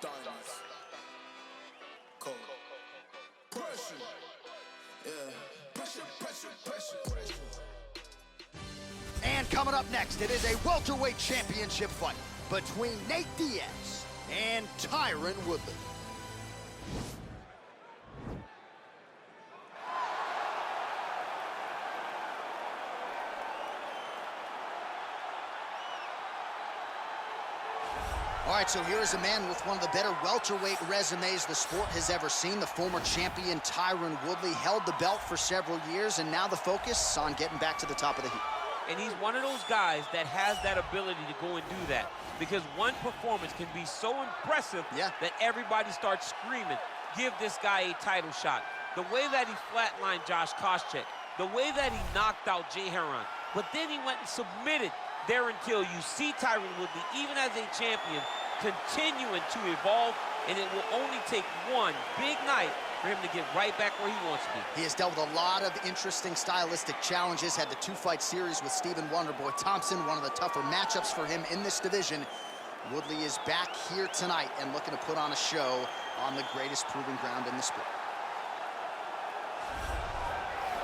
Diaz. Cold. Pressure. Yeah. Pressure. And coming up next, it is a welterweight championship fight between Nate Diaz and Tyron Woodley. All right, so here is a man with one of the better welterweight resumes the sport has ever seen. The former champion Tyron Woodley held the belt for several years, and now the focus on getting back to the top of the heap. And he's one of those guys that has that ability to go and do that, because one performance can be so impressive that everybody starts screaming, give this guy a title shot. The way that he flatlined Josh Koscheck, the way that he knocked out Jay Heron, but then he went and submitted Darren Till. You see Tyron Woodley, even as a champion, continuing to evolve, and it will only take one big night for him to get right back where he wants to be. He has dealt with a lot of interesting stylistic challenges, had the two-fight series with Stephen Wonderboy Thompson, one of the tougher matchups for him in this division. Woodley is back here tonight and looking to put on a show on the greatest proving ground in the sport.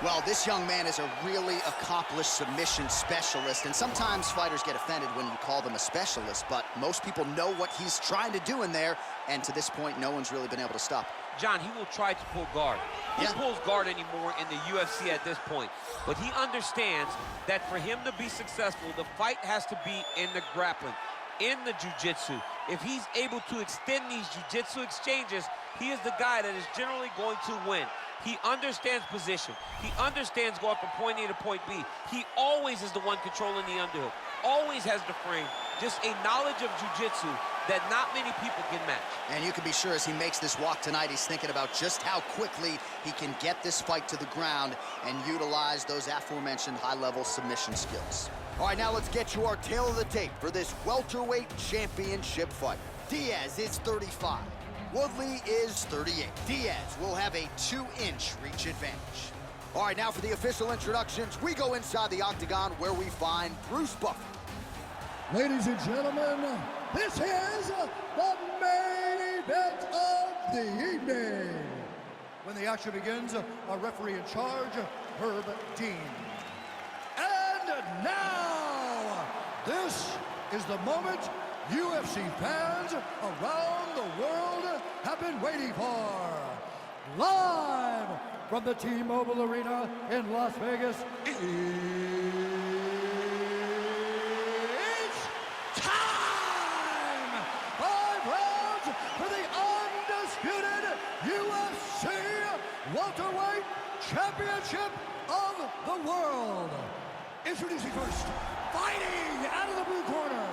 Well, this young man is a really accomplished submission specialist, and sometimes fighters get offended when you call them a specialist, but most people know what he's trying to do in there, and to this point, no one's really been able to stop him. John, he will try to pull guard. He pulls guard anymore in the UFC at this point, but he understands that for him to be successful, the fight has to be in the grappling, in the jiu-jitsu. If he's able to extend these jiu-jitsu exchanges, he is the guy that is generally going to win. He understands position. He understands going from point A to point B. He always is the one controlling the underhook. Always has the frame. Just a knowledge of jiu-jitsu that not many people can match. And you can be sure as he makes this walk tonight, he's thinking about just how quickly he can get this fight to the ground and utilize those aforementioned high-level submission skills. All right, now let's get you our tail of the tape for this welterweight championship fight. Diaz is 35. Woodley is 38. Diaz will have a 2-inch reach advantage. All right, now for the official introductions, we go inside the octagon where we find Bruce Buffer. Ladies and gentlemen, this is the main event of the evening. When the action begins, our referee in charge, Herb Dean. And now, this is the moment UFC fans around the world have been waiting for. Live from the T-Mobile Arena in Las Vegas, it's time! 5 rounds for the undisputed UFC welterweight championship of the world. Introducing first, fighting out of the blue corner.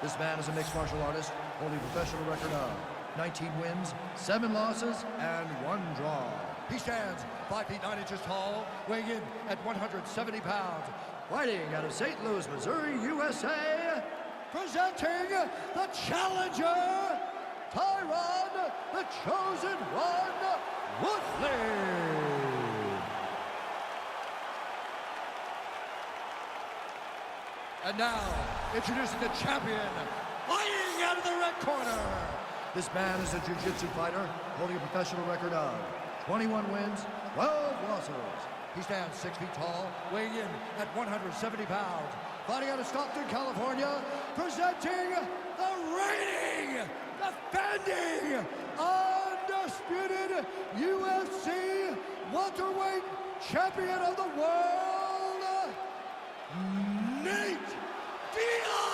This man is a mixed martial artist, holding a professional record of 19 wins, 7 losses, and 1 draw. He stands 5 feet 9 inches tall, weighing in at 170 pounds. Fighting out of St. Louis, Missouri, USA, presenting the challenger, Tyron, the Chosen One, Woodley. And now, introducing the champion, fighting out of the red corner. This man is a jiu-jitsu fighter, holding a professional record of 21 wins, 12 losses. He stands 6 feet tall, weighing in at 170 pounds. Fighting out of Stockton, California, presenting the reigning, defending, undisputed UFC welterweight champion of the world, Nate Diaz!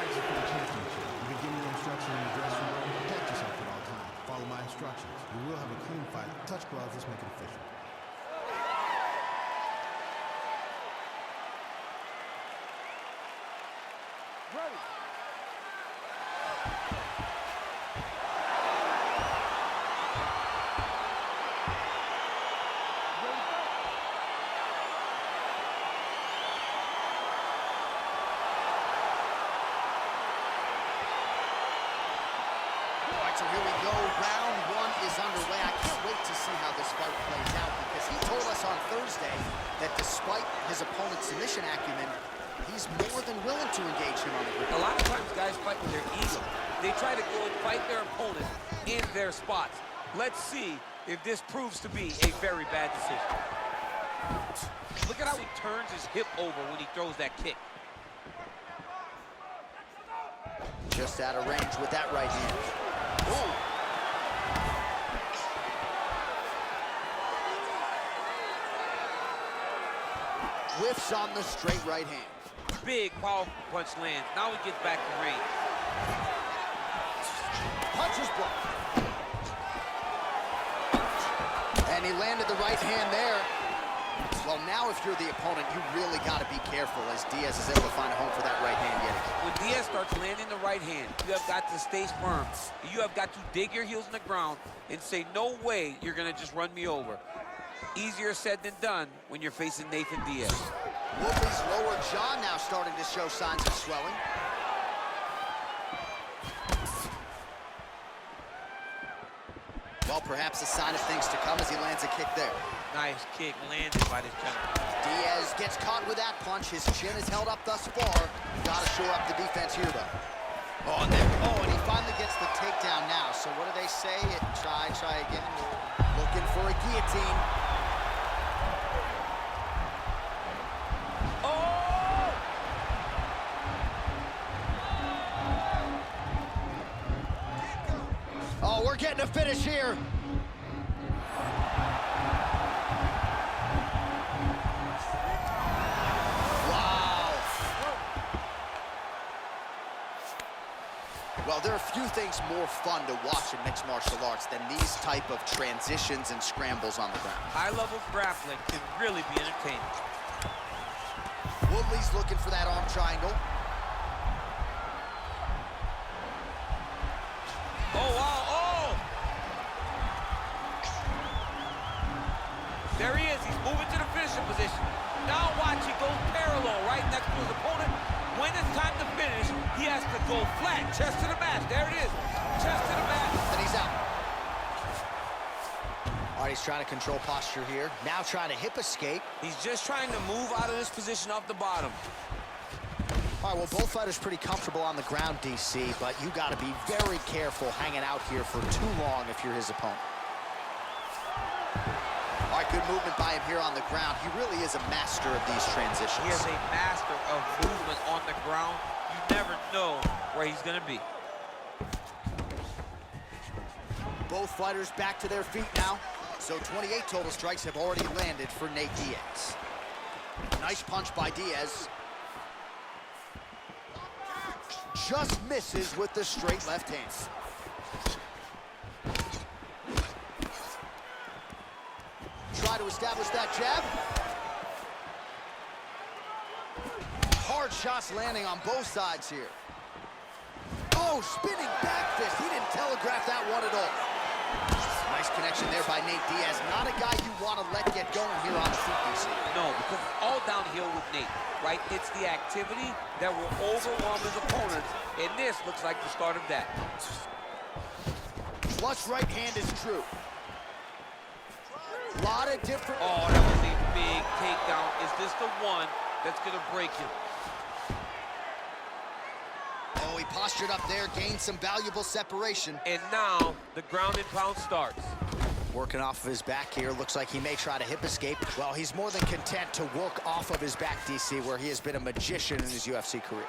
You've been giving you instruction in the dressing room. Protect yourself at all times. Follow my instructions. We will have a clean fight. Touch gloves. Let's make it official. Ready. So here we go, round 1 is underway. I can't wait to see how this fight plays out because he told us on Thursday that despite his opponent's submission acumen, he's more than willing to engage him on the ground. A lot of times guys fight with their ego. They try to go and fight their opponent in their spots. Let's see if this proves to be a very bad decision. Look at how he turns his hip over when he throws that kick. Just out of range with that right hand. Ooh. Whiffs on the straight right hand. Big, powerful punch lands. Now he gets back to range. Punches blocked. And he landed the right hand there. Well, now if you're the opponent, you really got to be careful as Diaz is able to find a home for that right hand yet again. When Diaz starts landing the right hand, you have got to stay firm. You have got to dig your heels in the ground and say, no way you're going to just run me over. Easier said than done when you're facing Nathan Diaz. Woodley's lower jaw now starting to show signs of swelling. Well, perhaps a sign of things to come as he lands a kick there. Nice kick landed by this gentleman. Diaz gets caught with that punch. His chin is held up thus far. Got to shore up the defense here, though. Oh, and he finally gets the takedown now. So what do they say? Try again. Looking for a guillotine. Oh, we're getting a finish here. Wow. Well, there are few things more fun to watch in mixed martial arts than these type of transitions and scrambles on the ground. High-level grappling can really be entertaining. Woodley's looking for that arm triangle. Oh, wow, oh! There he is, he's moving to the finishing position. Now watch, he goes parallel right next to his opponent. When it's time to finish, he has to go flat, chest to the mat. There it is, chest to the mat. And he's out. All right, he's trying to control posture here. Now trying to hip escape. He's just trying to move out of this position off the bottom. All right, well, both fighters pretty comfortable on the ground, DC, but you got to be very careful hanging out here for too long if you're his opponent. All right, good movement by him here on the ground. He really is a master of these transitions. He is a master of movement on the ground. You never know where he's going to be. Both fighters back to their feet now. So 28 total strikes have already landed for Nate Diaz. Nice punch by Diaz. Just misses with the straight left hand. Try to establish that jab. Hard shots landing on both sides here. Oh, spinning back fist. He didn't telegraph that one at all. Nice connection there by Nate Diaz. Not a guy you want to let get going here on the feet, DC. No, because it's all downhill with Nate, right? It's the activity that will overwhelm his opponents, and this looks like the start of that. Flush right hand is true. A lot of different... Oh, that was a big takedown. Is this the one that's going to break him? Oh, he postured up there, gained some valuable separation. And now the ground and pound starts. Working off of his back here. Looks like he may try to hip escape. Well, he's more than content to work off of his back, DC, where he has been a magician in his UFC career.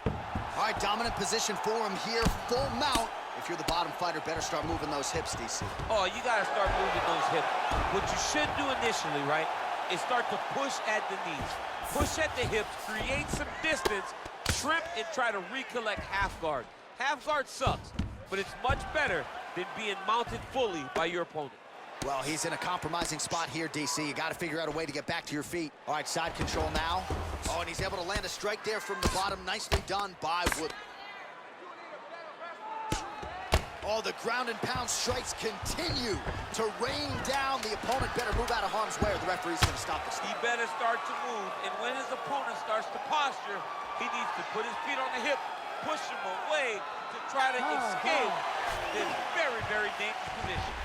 All right, dominant position for him here. Full mount. If you're the bottom fighter, better start moving those hips, DC. Oh, you got to start moving those hips. What you should do initially, right, is start to push at the knees. Push at the hips, create some distance, trip, and try to recollect half guard. Half guard sucks, but it's much better than being mounted fully by your opponent. Well, he's in a compromising spot here, DC. You got to figure out a way to get back to your feet. All right, side control now. Oh, and he's able to land a strike there from the bottom. Nicely done by Woodley. Oh, the ground and pound strikes continue to rain down. The opponent better move out of harm's way or the referee's going to stop this. He better start to move, and when his opponent starts to posture, he needs to put his feet on the hip, push him away to try to escape this very, very dangerous position.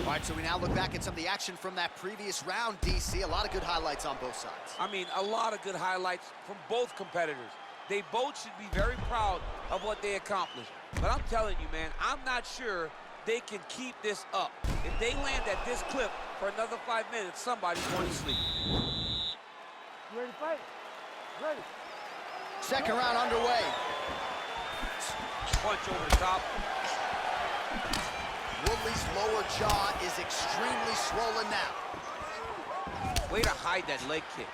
All right, so we now look back at some of the action from that previous round, DC. A lot of good highlights on both sides. I mean, a lot of good highlights from both competitors. They both should be very proud of what they accomplished. But I'm telling you, man, I'm not sure they can keep this up. If they land at this clip for another 5 minutes, somebody's going to sleep. You ready to fight? Ready. Second round underway. Punch over the top. Woodley's lower jaw is extremely swollen now. Way to hide that leg kick.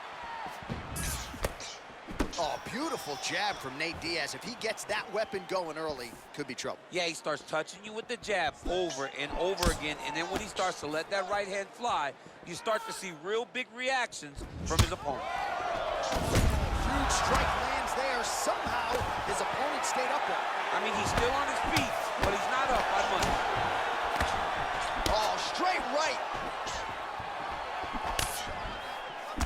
Oh, beautiful jab from Nate Diaz. If he gets that weapon going early, could be trouble. Yeah, he starts touching you with the jab over and over again, and then when he starts to let that right hand fly, you start to see real big reactions from his opponent. Huge strike lands there. Somehow, his opponent stayed upright. I mean, he's still on his feet, but he's not up by much. Oh, straight right.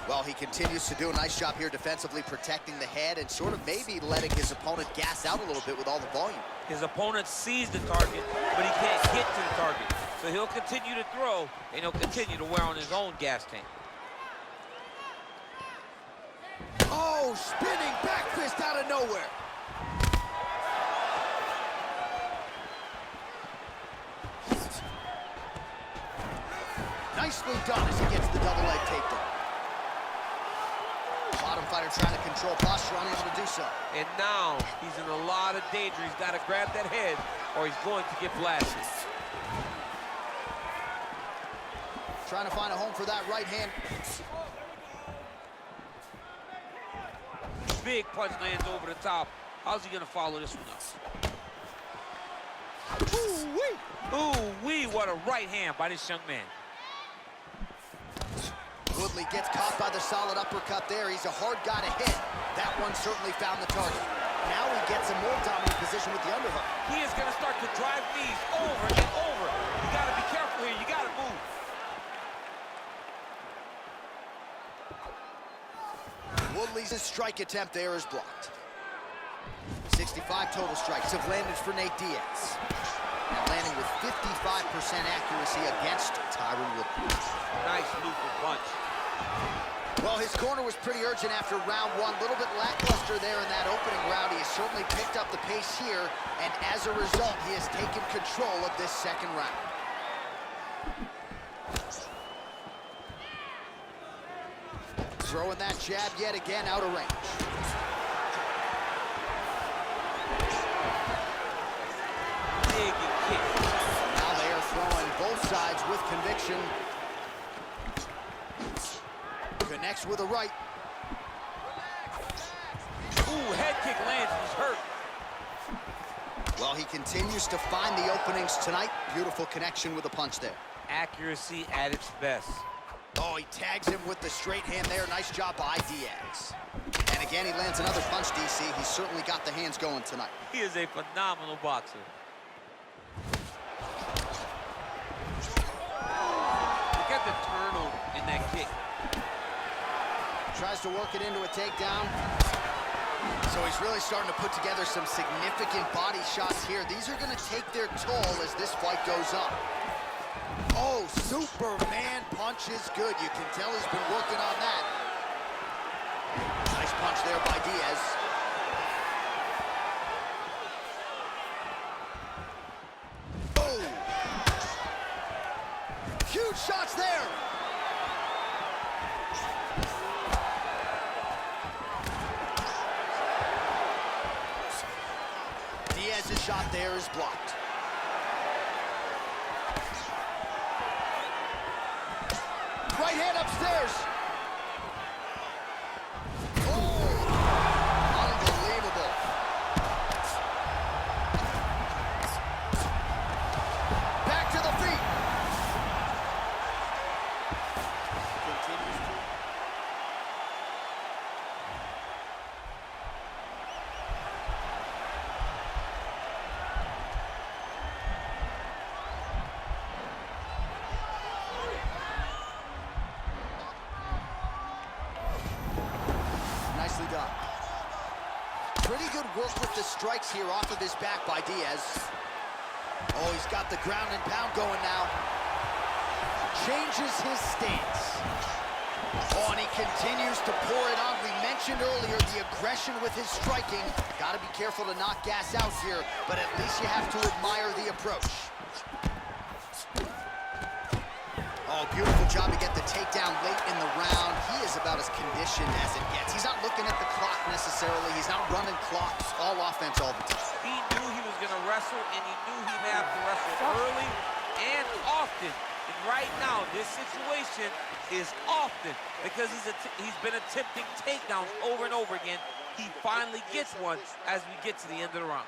Well, he continues to do a nice job here defensively, protecting the head and sort of maybe letting his opponent gas out a little bit with all the volume. His opponent sees the target, but he can't get to the target. So he'll continue to throw, and he'll continue to wear on his own gas tank. Oh, spinning back fist out of nowhere. Nicely done as he gets the double leg takedown. Bottom fighter trying to control posture, unable to do so. And now he's in a lot of danger. He's got to grab that head or he's going to get blasted. Trying to find a home for that right hand. Big punch lands over the top. How's he going to follow this one up? Ooh-wee! Ooh-wee, what a right hand by this young man. Woodley gets caught by the solid uppercut there. He's a hard guy to hit. That one certainly found the target. Now he gets a more dominant position with the underhook. He is going to start to drive knees over and over. You got to be careful here. You got to move. Woodley's strike attempt there is blocked. 65 total strikes have landed for Nate Diaz. Now landing with 55% accuracy against Tyron Woodley. Nice lethal punch. Well, his corner was pretty urgent after round one. A little bit lackluster there in that opening round. He has certainly picked up the pace here, and as a result, he has taken control of this second round. Throwing that jab yet again out of range. Big kick. Now they are throwing both sides with conviction. Connects with a right. Ooh, head kick lands, he's hurt. Well, he continues to find the openings tonight. Beautiful connection with a punch there. Accuracy at its best. Oh, he tags him with the straight hand there. Nice job by Diaz. And again, he lands another punch, DC. He's certainly got the hands going tonight. He is a phenomenal boxer. Look at the turtle in that kick. Tries to work it into a takedown. So he's really starting to put together some significant body shots here. These are going to take their toll as this fight goes on. Oh, Superman punch is good. You can tell he's been working on that. Nice punch there by Diaz. Oh! Huge shots there! Diaz's shot there is blocked. Right hand upstairs. Oh, unbelievable. Back to the feet. Continues to. Nicely done. Pretty good work with the strikes here off of his back by Diaz. Oh, he's got the ground and pound going now. changes his stance. Oh, and he continues to pour it on. We mentioned earlier the aggression with his striking. Got to be careful to not gas out here, but at least you have to admire the approach. Oh, beautiful job to get the takedown late in the round. He is about as conditioned as it gets. He's not looking at the clock necessarily. He's not running clocks, all offense all the time. He knew he was going to wrestle, and he knew he may have to wrestle early and often. And right now, this situation is often because he's been attempting takedowns over and over again. He finally gets one as we get to the end of the round.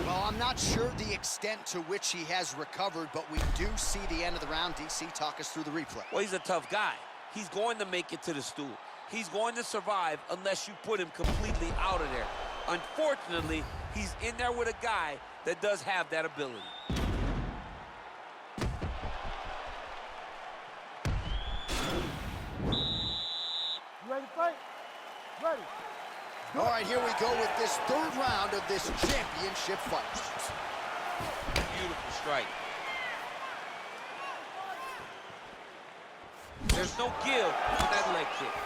Well, I'm not sure the extent to which he has recovered, but we do see the end of the round. DC, talk us through the replay. Well, he's a tough guy. He's going to make it to the stool. He's going to survive unless you put him completely out of there. Unfortunately, he's in there with a guy that does have that ability. You ready to fight? Ready. All right, here we go with this third round of this championship fight. Beautiful strike. There's no give on that leg kick.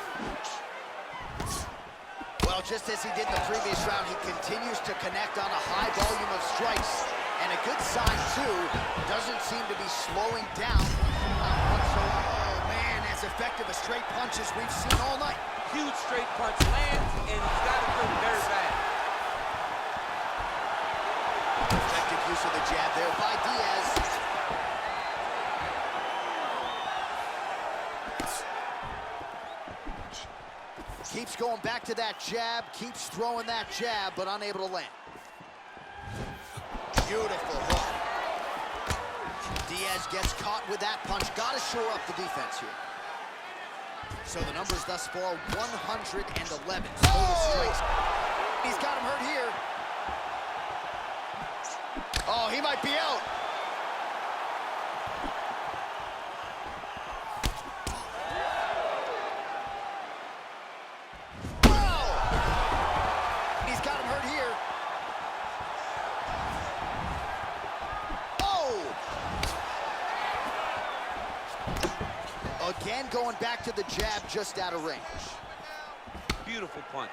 Well, just as he did in the previous round, he continues to connect on a high volume of strikes. And a good sign, too, doesn't seem to be slowing down. Oh, man, as effective a straight punch as we've seen all night. Huge straight punch lands, and he's got it hurt very bad. Effective use of the jab there by Diaz. Keeps going back to that jab, keeps throwing that jab, but unable to land. Beautiful hook. Diaz gets caught with that punch. Got to shore up the defense here. So the numbers thus far, 111 total strikes. He's got him hurt here. Oh, he might be out. Again, going back to the jab, just out of range. Beautiful punch.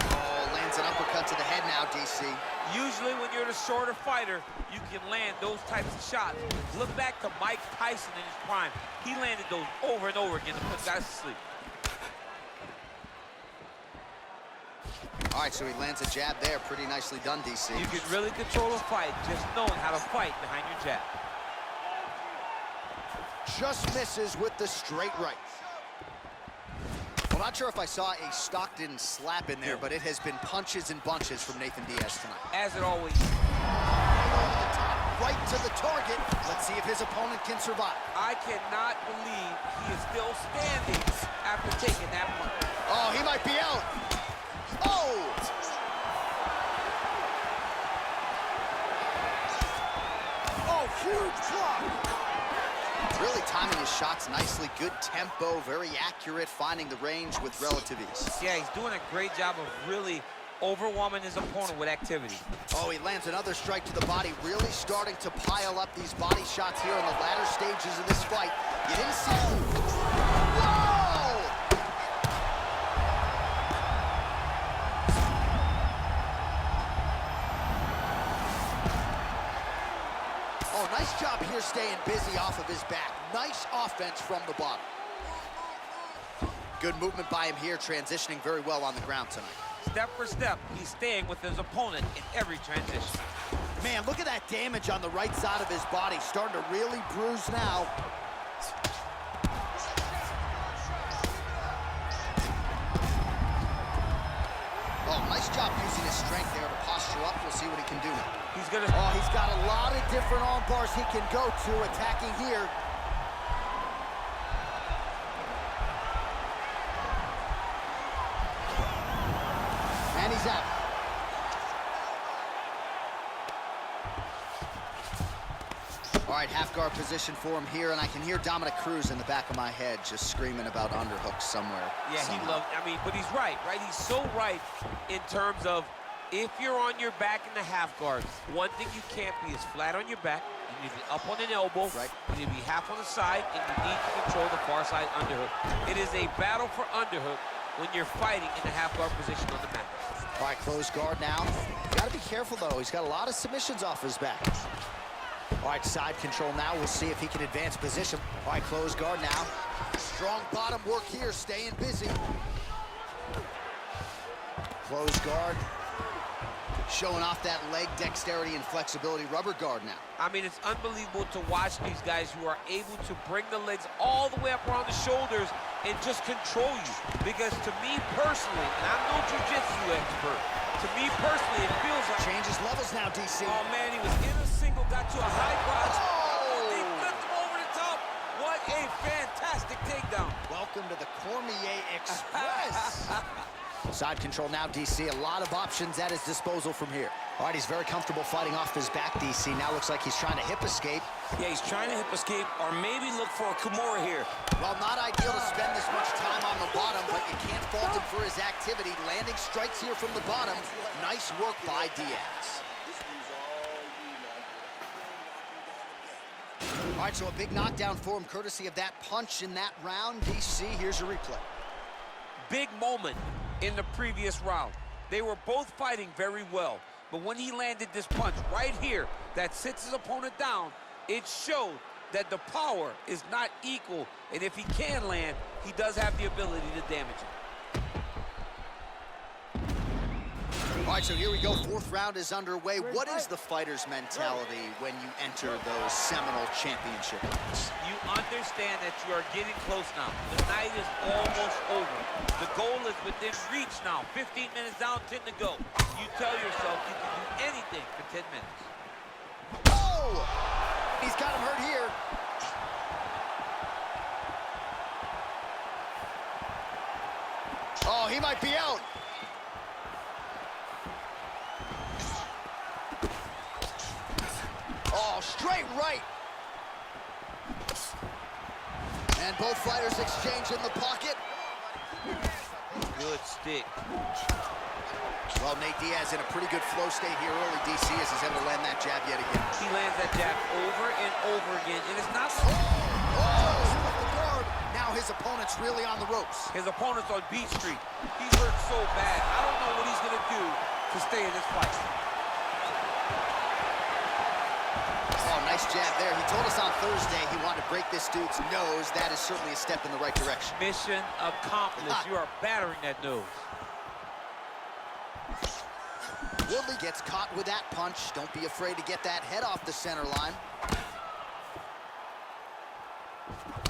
Oh, lands an uppercut to the head now, DC. Usually when you're the shorter fighter, you can land those types of shots. Look back to Mike Tyson in his prime. He landed those over and over again to put guys to sleep. All right, so he lands a jab there. Pretty nicely done, DC. You can really control a fight just knowing how to fight behind your jab. Just misses with the straight right. Well, not sure if I saw a Stockton slap in there, but it has been punches and bunches from Nathan Diaz tonight. As it always is. Over the top, right to the target. Let's see if his opponent can survive. I cannot believe he is still standing after taking that punch. Oh, he might be out. Oh! Oh, huge block! Really timing his shots nicely. Good tempo, very accurate, finding the range with relative ease. Yeah, he's doing a great job of really overwhelming his opponent with activity. Oh, he lands another strike to the body, really starting to pile up these body shots here in the latter stages of this fight. You didn't see... Whoa! Oh, nice job here staying busy off of his back. Nice offense from the bottom. Good movement by him here, transitioning very well on the ground tonight. Step for step, he's staying with his opponent in every transition. Man, look at that damage on the right side of his body. Starting to really bruise now. Oh, nice job using his strength there to posture up. We'll see what he can do now. He's gonna... Oh, he's got a lot of different arm bars he can go to, attacking here. And he's out. All right, half guard position for him here, and I can hear Dominic Cruz in the back of my head just screaming about underhooks somewhere. Yeah, he loved, I mean, but he's right? He's so right in terms of If you're on your back in the half guard, one thing you can't be is flat on your back. You need to be up on an elbow. Right. You need to be half on the side, and you need to control the far side underhook. It is a battle for underhook when you're fighting in the half guard position on the mat. All right, close guard now. Got to be careful, though. He's got a lot of submissions off his back. All right, side control now. We'll see if he can advance position. All right, close guard now. Strong bottom work here, staying busy. Close guard. Showing off that leg dexterity and flexibility. Rubber guard now. I mean, it's unbelievable to watch these guys who are able to bring the legs all the way up around the shoulders and just control you. Because to me personally, and I'm no jiu-jitsu expert, to me personally, it feels like... Changes levels now, DC. Oh, man, he was in a single, got to a high cross. Oh! He flipped him over the top. What a fantastic takedown. Welcome to the Cormier Express. Side control now, DC. A lot of options at his disposal from here. All right, he's very comfortable fighting off his back, DC. Now looks like he's trying to hip escape. Yeah, he's trying to hip escape or maybe look for a Kimura here. Well, not ideal to spend this much time on the bottom, but you can't fault him for his activity. Landing strikes here from the bottom. Nice work by Diaz. All right, so a big knockdown for him, courtesy of that punch in that round. DC, here's a replay. Big moment in the previous round. They were both fighting very well, but when he landed this punch right here that sits his opponent down, it showed that the power is not equal, and if he can land, he does have the ability to damage it. All right, so here we go. Fourth round is underway. What is the fighter's mentality when you enter those seminal championship rounds? You understand that you are getting close now. The night is almost over. The goal is within reach now. 15 minutes down, 10 to go. You tell yourself you can do anything for 10 minutes. Oh! He's got him hurt here. Oh, he might be out. Oh, straight right. And both fighters exchange in the pocket. Good stick. Well, Nate Diaz in a pretty good flow state here early, DC, as he's able to land that jab yet again. He lands that jab over and over again, and it's not... Oh, with the guard. Now his opponent's really on the ropes. His opponent's on Beat Street. He's hurt so bad. I don't know what he's going to do to stay in this fight. Oh, nice jab there. He told us on Thursday he wanted to break this dude's nose. That is certainly a step in the right direction. Mission accomplished. You are battering that nose. Woodley gets caught with that punch. Don't be afraid to get that head off the center line.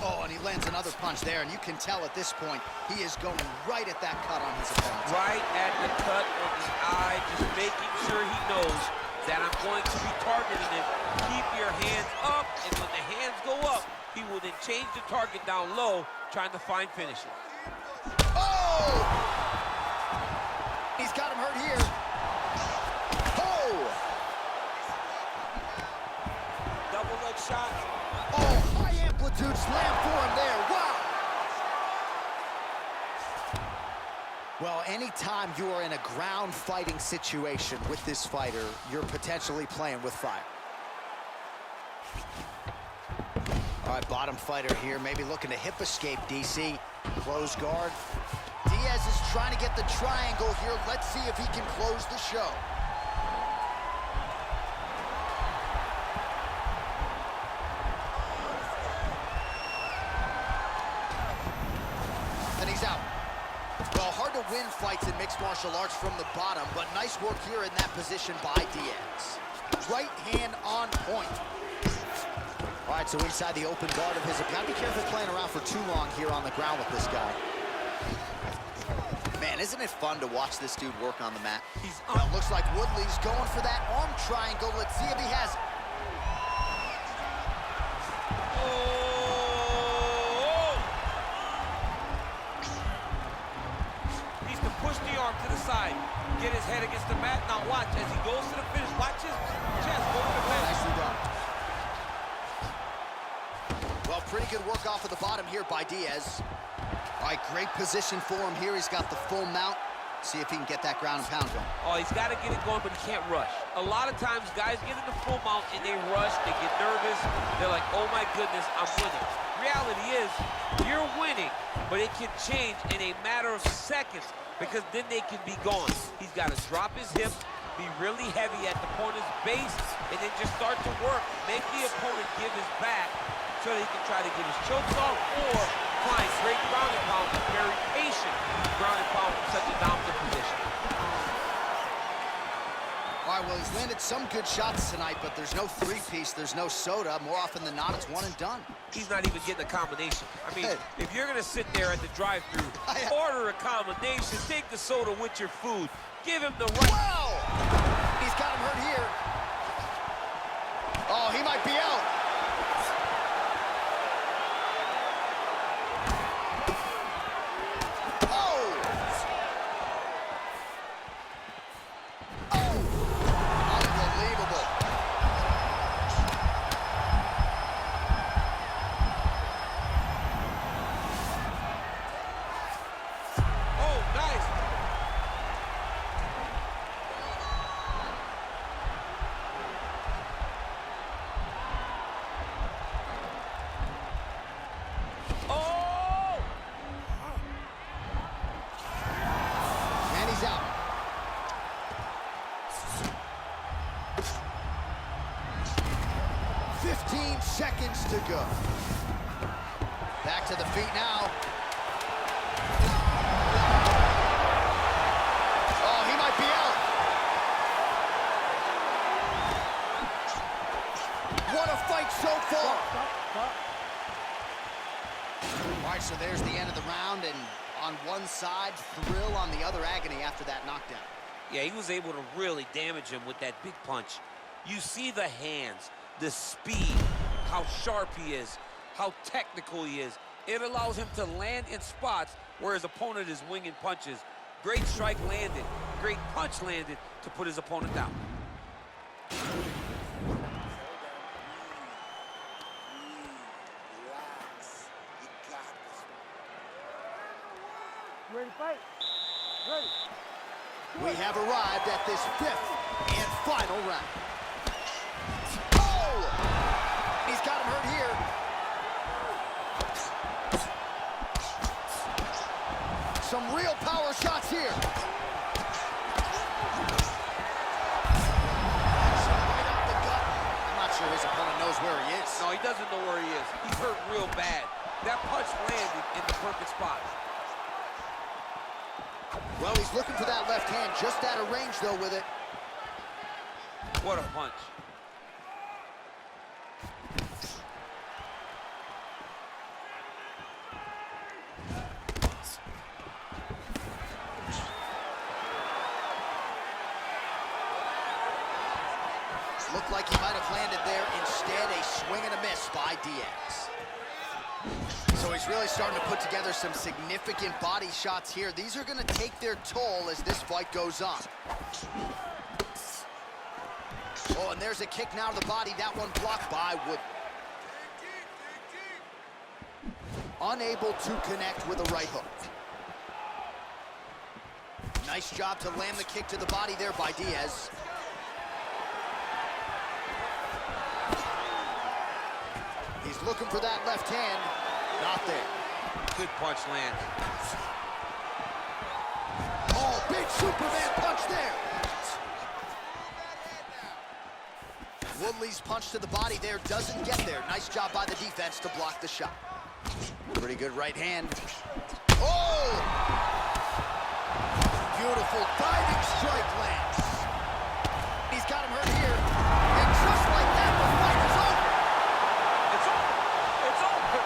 Oh, and he lands another punch there, and you can tell at this point he is going right at that cut on his opponent. Right at the cut on the eye, just making sure he knows that I'm going to be targeting him. Keep your hands up, and when the hands go up, he will then change the target down low, trying to find finishes. Oh! He's got him hurt here. Oh! Double leg shot. Oh, high amplitude slam for him there. Wow! Well, anytime you are in a ground fighting situation with this fighter, you're potentially playing with fire. All right, bottom fighter here, maybe looking to hip escape, DC. Close guard. Diaz is trying to get the triangle here. Let's see if he can close the show. And he's out. Well, hard to win fights in mixed martial arts from the bottom, but nice work here in that position by Diaz. Right hand on point. All right, so inside the open guard of his opponent. Be careful playing around for too long here on the ground with this guy. Man, isn't it fun to watch this dude work on the mat? Well, looks like Woodley's going for that arm triangle. Let's see if he has it. Oh! Needs to push the arm to the side. Get his head against the mat. Now watch as he goes to the finish. Watch his chest go to the finish. Nicely done. Well, pretty good work off of the bottom here by Diaz. All right, great position for him here. He's got the full mount. See if he can get that ground and pound going. Oh, he's got to get it going, but he can't rush. A lot of times, guys get in the full mount and they rush, they get nervous. They're like, oh my goodness, I'm winning. Reality is, you're winning, but it can change in a matter of seconds because then they can be gone. He's got to drop his hips, be really heavy at the opponent's base, and then just start to work. Make the opponent give his back so that he can try to get his chokes off or find great ground and pound, very patient ground and pound from such a dominant position. All right, well, he's landed some good shots tonight, but there's no three-piece, there's no soda. More often than not, it's one and done. He's not even getting a combination. I mean, if you're going to sit there at the drive-thru, order a combination, take the soda with your food, give him the right... Wow! He's got him hurt here. Oh, he might be out. Out. 15 seconds to go. Back to the feet now. Oh, he might be out. What a fight so far. All right, so there's the end of the round, and on one side, thrill, on the other, agony after that knockdown. Yeah, he was able to really damage him with that big punch. You see the hands, the speed, how sharp he is, how technical he is. It allows him to land in spots where his opponent is winging punches. Great strike landed, great punch landed to put his opponent down. Ready to fight? Ready. We have arrived at this fifth and final round. Oh! He's got him hurt here. Some real power shots here. Right up the gut. I'm not sure his opponent knows where he is. No, he doesn't know where he is. He's hurt real bad. That punch landed in the perfect spot. Well, he's looking for that left hand, just out of range, though, with it. What a punch. Looked like he might have landed there. Instead, a swing and a miss by Diaz. So he's really starting to put together some significant body shots here. These are going to take their toll as this fight goes on. Oh, and there's a kick now to the body. That one blocked by Woodley. Unable to connect with a right hook. Nice job to land the kick to the body there by Diaz. He's looking for that left hand. Not there. Good punch land. Oh, big Superman punch there. Woodley's punch to the body there doesn't get there. Nice job by the defense to block the shot. Pretty good right hand. Oh! Beautiful diving strike lands. He's got him hurt here. And just like that, the fight is over. It's over. It's over.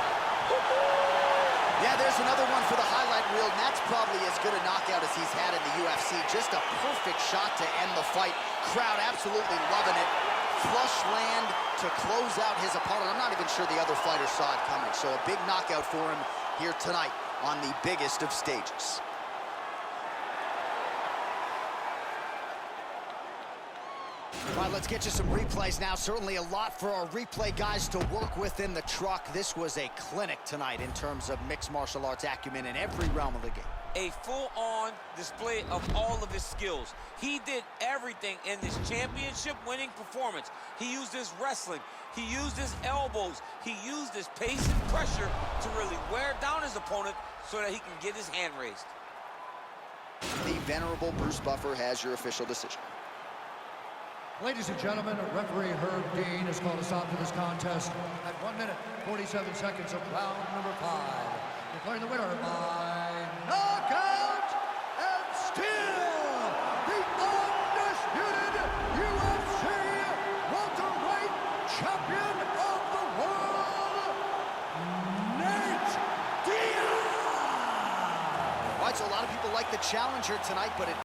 Yeah, there's another one for the highlight reel, and that's probably as good a knockout as he's had in the UFC. Just a perfect shot to end the fight. Crowd absolutely loving it. Flush land to close out his opponent. I'm not even sure the other fighter saw it coming. So a big knockout for him here tonight on the biggest of stages. All right, let's get you some replays now. Certainly a lot for our replay guys to work with in the truck. This was a clinic tonight in terms of mixed martial arts acumen in every realm of the game. A full-on display of all of his skills. He did everything in this championship-winning performance. He used his wrestling. He used his elbows. He used his pace and pressure to really wear down his opponent so that he can get his hand raised. The venerable Bruce Buffer has your official decision. Ladies and gentlemen, referee Herb Dean has called a stop to this contest at 1 minute, 47 seconds of round number 5. Declaring the winner by knockout and still the undisputed UFC welterweight champion of the world, Nate Diaz! All right, so a lot of people like the challenger tonight, but it